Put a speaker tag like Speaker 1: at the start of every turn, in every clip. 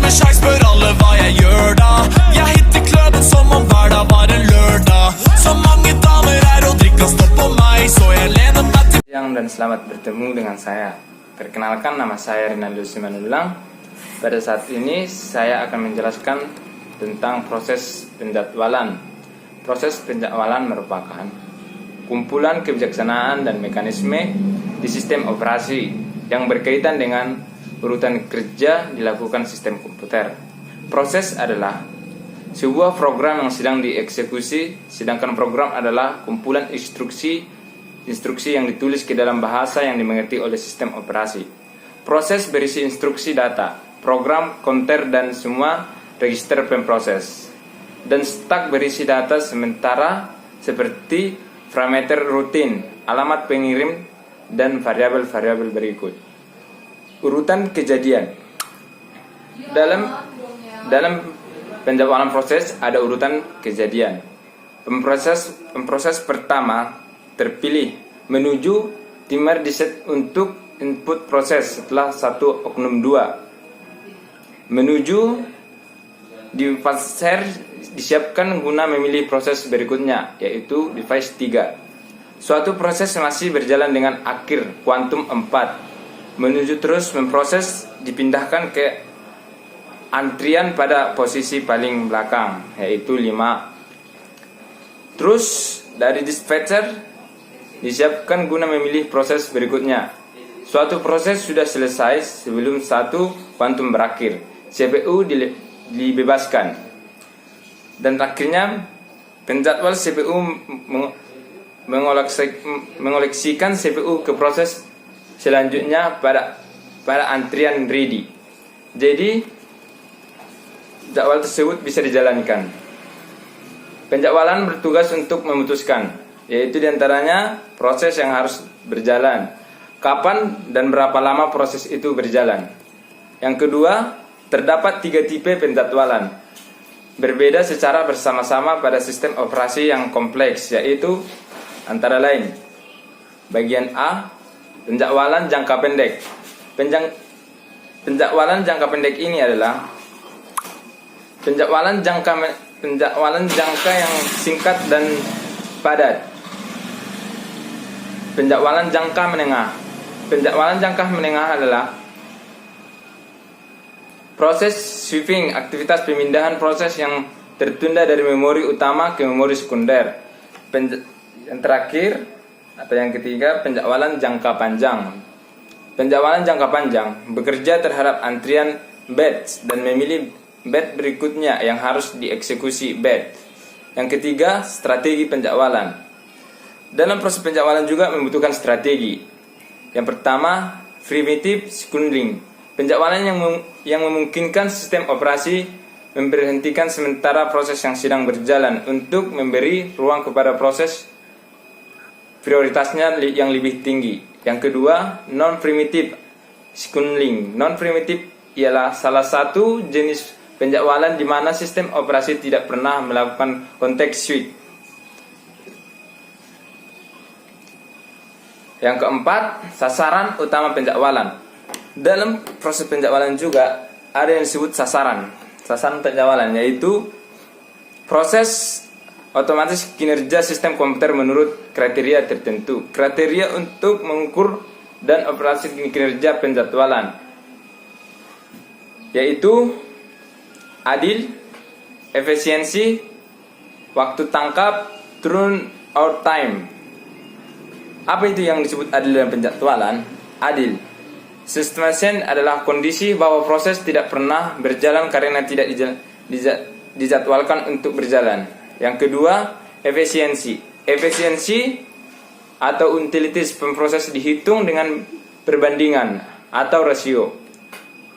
Speaker 1: med sjanse, spør alle hva jeg gjør da. Jeg hitter kløben som om hver dag var en lørdag. Så mange damer her og drikker stopp på meg, så jeg lener meg til.
Speaker 2: Dan selamat bertemu dengan saya. Perkenalkan, nama saya Rinaldo Simanulang. Pada saat ini saya akan menjelaskan tentang proses penjadwalan. Proses penjadwalan merupakan kumpulan kebijaksanaan dan mekanisme di sistem operasi yang berkaitan dengan urutan kerja dilakukan sistem komputer. Proses adalah sebuah program yang sedang dieksekusi, sedangkan program adalah kumpulan instruksi yang ditulis ke dalam bahasa yang dimengerti oleh sistem operasi. Proses berisi instruksi data, program, counter, dan semua register pemproses. Dan stak berisi data sementara seperti parameter rutin, alamat pengirim, dan variabel-variabel berikut. Urutan kejadian. Dalam penjadwalan proses ada urutan kejadian. Pemproses pertama terpilih menuju timer diset untuk input proses setelah satu oknum 2 menuju device disiapkan guna memilih proses berikutnya, yaitu device 3. Suatu proses masih berjalan dengan akhir kuantum 4 menuju terus memproses dipindahkan ke antrian pada posisi paling belakang, yaitu 5. Terus dari dispatcher disiapkan guna memilih proses berikutnya. Suatu proses sudah selesai sebelum satu kuantum berakhir, CPU dibebaskan. Dan akhirnya penjadwal CPU mengoleksikan CPU ke proses selanjutnya pada antrian ready. Jadi jadwal tersebut bisa dijalankan. Penjadwalan bertugas untuk memutuskan, yaitu diantaranya proses yang harus berjalan, kapan dan berapa lama proses itu berjalan. Yang kedua, terdapat 3 tipe penjadwalan, berbeda secara bersama-sama pada sistem operasi yang kompleks, yaitu antara lain: bagian A, penjadwalan jangka pendek. Penjadwalan jangka pendek ini adalah penjadwalan jangka yang singkat dan padat. Penjadwalan jangka menengah. Penjadwalan jangka menengah adalah proses sweeping, aktivitas pemindahan proses yang tertunda dari memori utama ke memori sekunder. Yang terakhir atau yang ketiga, penjadwalan jangka panjang. Penjadwalan jangka panjang bekerja terhadap antrian batch dan memilih batch berikutnya yang harus dieksekusi batch. Yang ketiga, strategi penjadwalan. Dalam proses penjadwalan juga membutuhkan strategi. Yang pertama, primitive scheduling. Penjadwalan yang memungkinkan sistem operasi memberhentikan sementara proses yang sedang berjalan untuk memberi ruang kepada proses prioritasnya yang lebih tinggi. Yang kedua, non-primitive scheduling. Non-primitive ialah salah satu jenis penjadwalan di mana sistem operasi tidak pernah melakukan context switch. Yang keempat, sasaran utama penjadwalan. Dalam proses penjadwalan juga ada yang disebut sasaran penjadwalan, yaitu proses otomatis kinerja sistem komputer menurut kriteria tertentu. Kriteria untuk mengukur dan operasi kinerja penjadwalan, yaitu adil, efisiensi, waktu tangkap, turnout time. Apa itu yang disebut adil dalam penjadwalan? Adil, systemation adalah kondisi bahwa proses tidak pernah berjalan karena tidak dijadwalkan untuk berjalan. Yang kedua, efisiensi. Efisiensi atau utilities pemproses dihitung dengan perbandingan atau rasio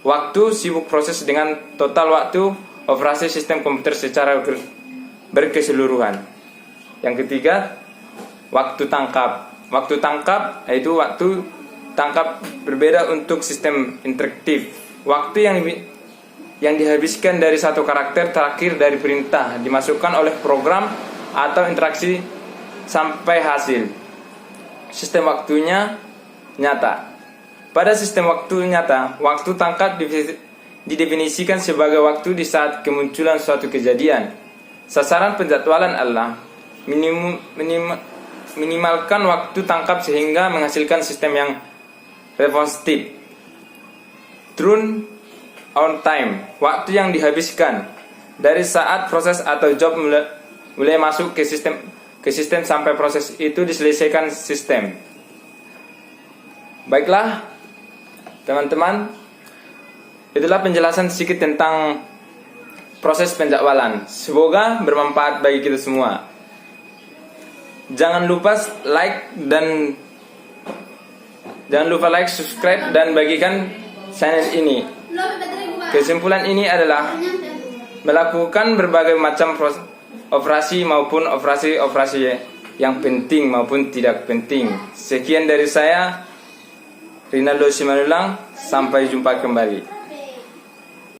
Speaker 2: waktu sibuk proses dengan total waktu operasi sistem komputer secara berkeseluruhan. Yang ketiga, waktu tangkap. Waktu tangkap yaitu waktu tangkap berbeda untuk sistem interaktif. Waktu yang dihabiskan dari satu karakter terakhir dari perintah dimasukkan oleh program atau interaksi sampai hasil. Sistem waktunya nyata. Pada sistem waktu nyata, waktu tangkap didefinisikan sebagai waktu di saat kemunculan suatu kejadian. Sasaran penjadwalan adalah minimalkan waktu tangkap sehingga menghasilkan sistem yang responsif. Turn on time, waktu yang dihabiskan dari saat proses atau job mulai masuk ke sistem sampai proses itu diselesaikan sistem. Baiklah, teman-teman, itulah penjelasan sedikit tentang proses penjadwalan. Semoga bermanfaat bagi kita semua. Jangan lupa like, subscribe, dan bagikan channel ini. Kesimpulan ini adalah melakukan berbagai macam operasi maupun operasi yang penting maupun tidak penting. Sekian dari saya, Rinaldo Simanullang. Sampai jumpa kembali.